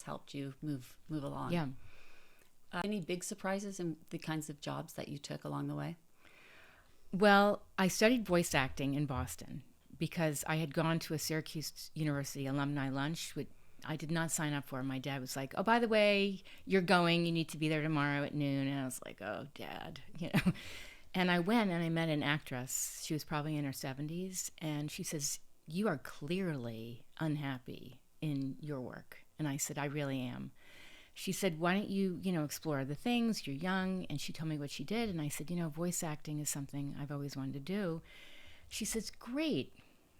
helped you move along. Yeah. Any big surprises in the kinds of jobs that you took along the way? Well, I studied voice acting in Boston because I had gone to a Syracuse University alumni lunch, which I did not sign up for. My dad was like, "Oh, by the way, you're going. You need to be there tomorrow at noon." And I was like, "Oh, Dad," you know. And I went and I met an actress. She was probably in her 70s, and she says, "You are clearly unhappy in your work." And I said, "I really am." She said, "Why don't you, explore other things? You're young." And she told me what she did. And I said, "Voice acting is something I've always wanted to do." She says, "Great."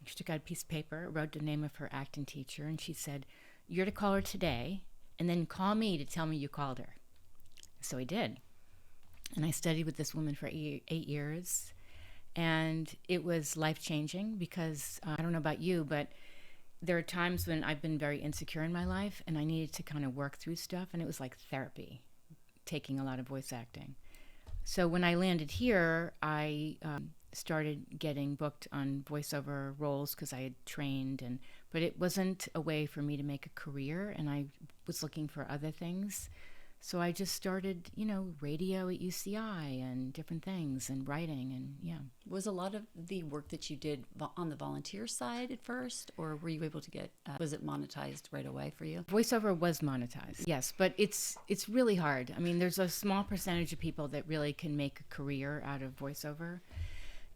She took out a piece of paper, wrote the name of her acting teacher, and she said, "You're to call her today, and then call me to tell me you called her." So I did. And I studied with this woman for 8 years. And it was life-changing because I don't know about you, but there are times when I've been very insecure in my life and I needed to kind of work through stuff. And it was like therapy, taking a lot of voice acting. So when I landed here, I started getting booked on voiceover roles because I had trained, but it wasn't a way for me to make a career, and I was looking for other things. So I just started, radio at UCI and different things and writing, and yeah. Was a lot of the work that you did on the volunteer side at first, or were you able to get, was it monetized right away for you? Voiceover was monetized, yes, but it's really hard. I mean, there's a small percentage of people that really can make a career out of voiceover.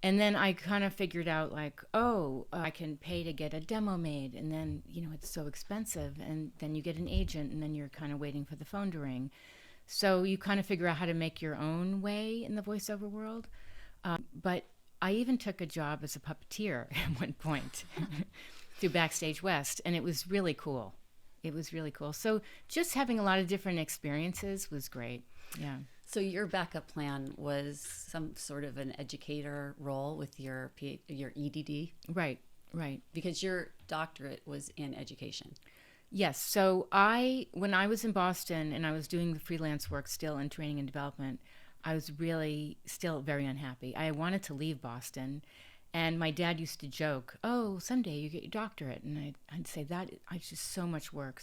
And then I kind of figured out I can pay to get a demo made, and then, it's so expensive, and then you get an agent, and then you're kind of waiting for the phone to ring. So you kind of figure out how to make your own way in the voiceover world. But I even took a job as a puppeteer at one point through Backstage West, and it was really cool. It was really cool. So just having a lot of different experiences was great. Yeah. So your backup plan was some sort of an educator role with your EDD? Right. Because your doctorate was in education. Yes. So when I was in Boston and I was doing the freelance work still in training and development, I was really still very unhappy. I wanted to leave Boston. And my dad used to joke, "Oh, someday you get your doctorate." And I'd say that it's just so much work.